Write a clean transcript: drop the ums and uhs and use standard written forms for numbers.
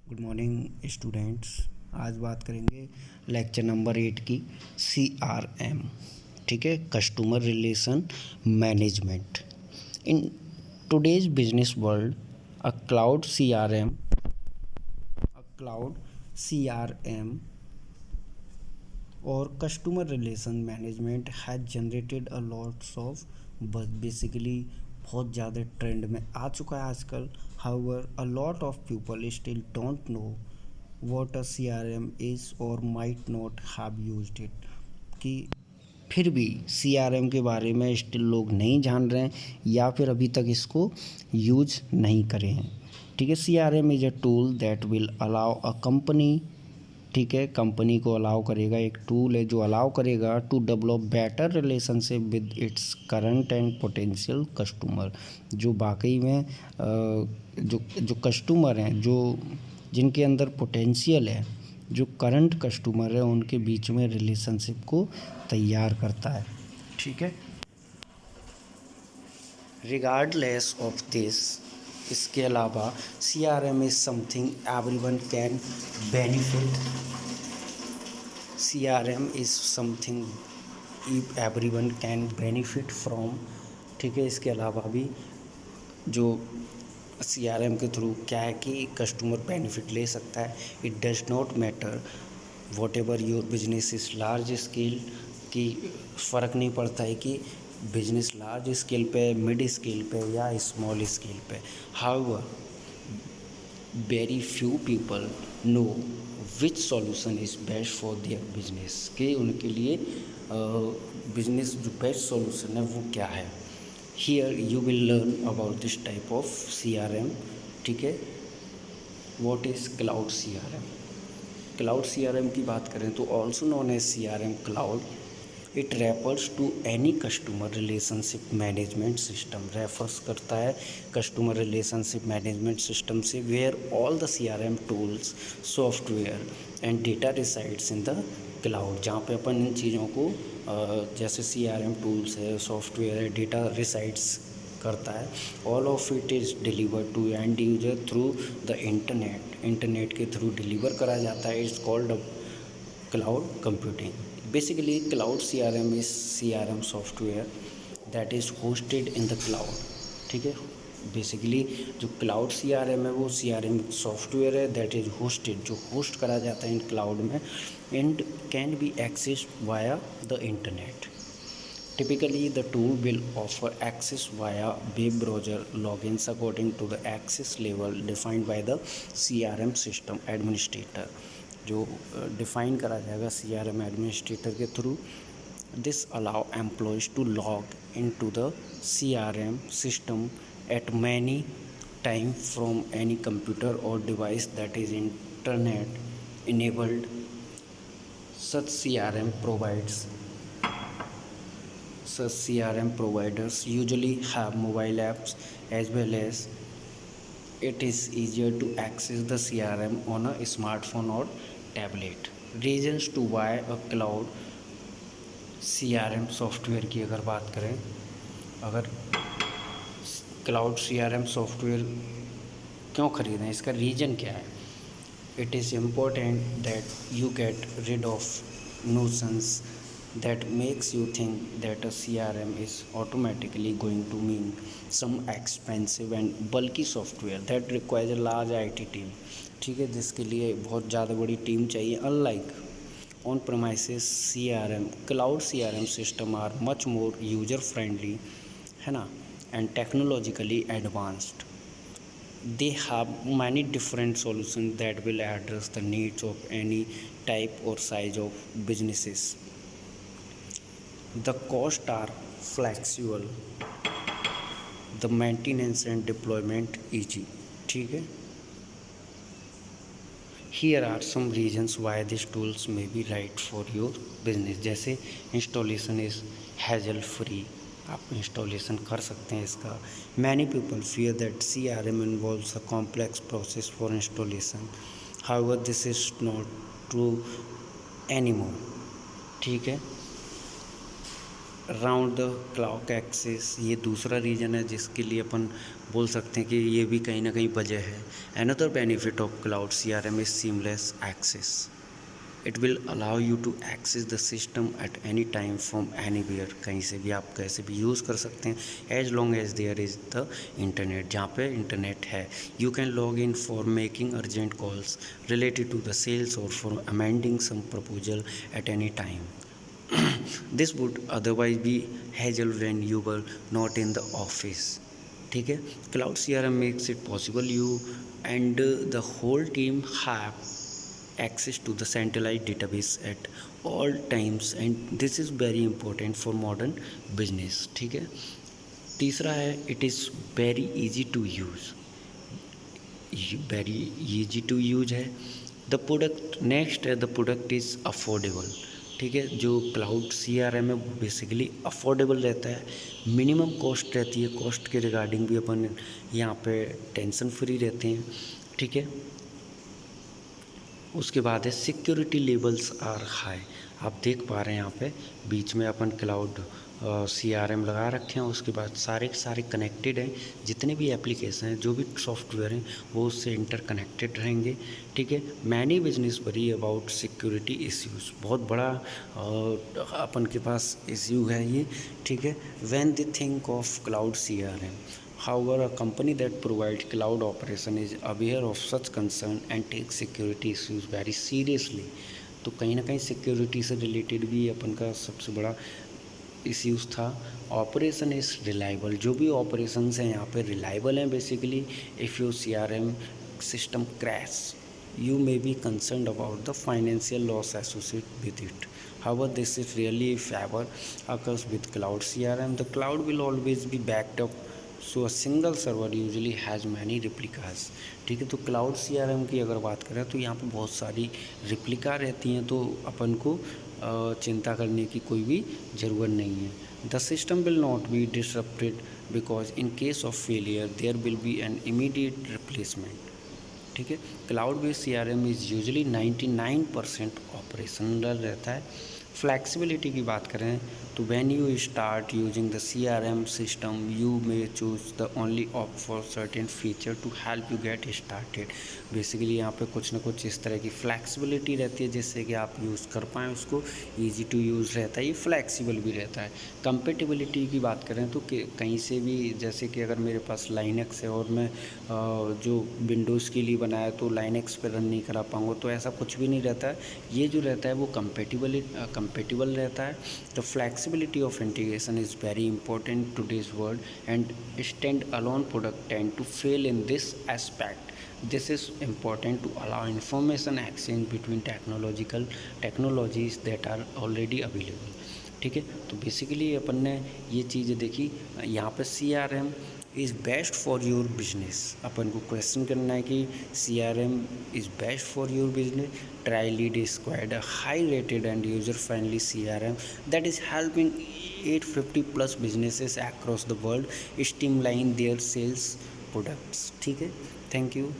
Good morning students. आज बात करेंगे लेक्चर नंबर 8 की CRM। ठीक है, customer relation management in today's business world. A cloud CRM और customer relation management has generated a lots of basically बहुत ज़्यादा ट्रेंड में आ चुका है आजकल। However a lot of people still don't know what a CRM is और might not have used it. कि फिर भी CRM के बारे में स्टिल लोग नहीं जान रहे हैं या फिर अभी तक इसको यूज नहीं करे हैं। ठीक है, CRM is a tool that will allow a company, ठीक है, कंपनी को अलाउ करेगा, एक टूल है जो अलाउ करेगा to develop better relationship with its current and potential customer. जो वाकई में जो जो कस्टमर हैं, जो जिनके अंदर पोटेंशियल है, जो करंट कस्टमर है, उनके बीच में रिलेशनशिप को तैयार करता है। ठीक है, रिगार्डलेस ऑफ दिस, इसके अलावा CRM is something everyone can benefit. CRM is something everyone can benefit from। ठीक है, इसके अलावा भी जो CRM के थ्रू क्या है कि कस्टमर बेनिफिट ले सकता है। It does not matter what ever your business is large scale, की फ़र्क नहीं पड़ता है कि बिजनेस लार्ज स्केल पे, मिड स्केल पे या स्मॉल स्केल पे। However very few people know which solution is best for their business, कि उनके लिए बिजनेस जो बेस्ट सॉल्यूशन है वो क्या है। Here you will learn about this type of CRM। ठीक है, what is cloud CRM। Cloud CRM की बात करें तो also known as CRM cloud, it refers to any customer relationship management system. Refers करता है कस्टमर रिलेशनशिप मैनेजमेंट सिस्टम से where all the CRM tools, software and data resides in the cloud. जहाँ पे अपन इन चीज़ों को जैसे CRM टूल्स है, सॉफ्टवेयर है, डेटा रिसाइड्स करता है। All of it is deliver to end user through the internet के थ्रू डिलीवर करा जाता है। It's called cloud computing। Basically cloud CRM is CRM software that is hosted in the cloud। ठीक है, basically जो cloud CRM है वो CRM software है दैट इज़ होस्टेड, जो होस्ट करा जाता है इन क्लाउड में, and can be access via the internet. Typically, the tool will offer access via web browser logins according to the access level defined by the CRM system administrator। जो define करा जाएगा CRM administrator के through. This allow employees to log in to the CRM system at many time from any computer और device that is internet enabled. Such CRM provides Such CRM providers usually have mobile apps as well as it is easier to access the CRM on a smartphone or tablet। Reasons to buy a cloud CRM software की अगर बात करें, अगर cloud CRM software क्यों ख़रीदें, इसका reason क्या है। It is important that you get rid of notions that makes you think that a CRM is automatically going to mean some expensive and bulky software that requires a large IT team। ठीक है, जिसके लिए बहुत ज़्यादा बड़ी team चाहिए। Unlike on premises CRM, cloud CRM system are much more user friendly, है ना, and technologically advanced. They have many different solutions that will address the needs of any type or size of businesses। The costs are flexible, the maintenance and deployment easy। ठीक है, here are some reasons why these tools may be right for your business। जैसे installation is hassle free, आप installation कर सकते हैं इसका। Many people fear that CRM involves a complex process for installation, however this is not true anymore. ठीक है, round the clock access, ये दूसरा रीज़न है जिसके लिए अपन बोल सकते हैं कि ये भी कहीं ना कहीं वजह है। Another benefit of cloud CRM is seamless access. It will allow you to access the system at any time from anywhere, कहीं से भी आप कैसे भी यूज़ कर सकते हैं as long as there is the internet, जहाँ पे इंटरनेट है। You can log in for making urgent calls related to the sales और for amending some proposal at any time. This would otherwise be hassle when you were not in the office. ठीक है, cloud CRM makes it possible you and the whole team have access to the centralized database at all times, and this is very important for modern business। ठीक है, तीसरा है it is very easy to use. Very easy to use है। The product next है, the product is affordable. ठीक है, जो cloud CRM है वो बेसिकली अफोर्डेबल रहता है, मिनिमम कॉस्ट रहती है, कॉस्ट के रिगार्डिंग भी अपन यहाँ पे टेंशन फ्री रहते हैं। ठीक है, उसके बाद है सिक्योरिटी लेवल्स आर हाई। आप देख पा रहे हैं यहाँ पे बीच में अपन क्लाउड CRM लगा रखे हैं, उसके बाद सारे के सारे कनेक्टेड हैं, जितने भी एप्लीकेशन हैं, जो भी सॉफ्टवेयर हैं वो उससे इंटरकनेक्टेड रहेंगे। ठीक है, many business worry about security issues, बहुत बड़ा अपन के पास इश्यू है ये। ठीक है, when they think of cloud CRM, however, a company that provides cloud operation is aware of such concern and takes security issues very seriously। तो कहीं ना कहीं सिक्योरिटी से रिलेटेड भी अपन का सबसे बड़ा इश्यूज़ था। ऑपरेशन इज़ रिलायबल, जो भी ऑपरेशंस हैं यहाँ पे रिलायबल हैं basically. If your CRM system crash, you may be concerned about the financial loss associated with it। However, this is really if ever occurs with cloud CRM, the cloud will always be backed up, so a single server usually has many replicas। ठीक है, तो cloud CRM की अगर बात करें तो यहाँ पे बहुत सारी रिप्लिका रहती हैं, तो अपन को चिंता करने की कोई भी ज़रूरत नहीं है। The system will not be disrupted because in case of failure there will be an immediate replacement. ठीक है, cloud based CRM is usually 99% operational रहता है। फ्लैक्सिबिलिटी की बात करें तो when you start using the CRM system you may choose the only opt for certain feature to help you get started. Basically यहाँ पे कुछ ना कुछ इस तरह की फ्लैक्सिबिलिटी रहती है जिससे कि आप यूज़ कर पाएँ उसको, ईजी टू यूज़ रहता है, ये फ्लैक्सिबल भी रहता है। कंपेटिबिलिटी की बात करें तो कहीं से भी, जैसे कि अगर मेरे पास लाइनक्स है और मैं जो विंडोज़ के लिए बनाया तो लाइनक्स पे रन नहीं करा पाऊँगा, तो ऐसा कुछ भी नहीं रहता है। ये जो रहता है वो कंपेटिबल रहता है। The flexibility of integration is very important today's world and stand alone product tend to fail in this aspect. This is important to allow information exchange between technologies that are already available। ठीक है, तो basically अपन ने ये चीज़ें देखी। यहाँ पे CRM is best for your business, अपन को क्वेश्चन करना है कि CRM is best for your business. Try lead squad a high rated and user friendly CRM that is helping 850+ businesses across the world streamline their sales products। ठीक है, thank you.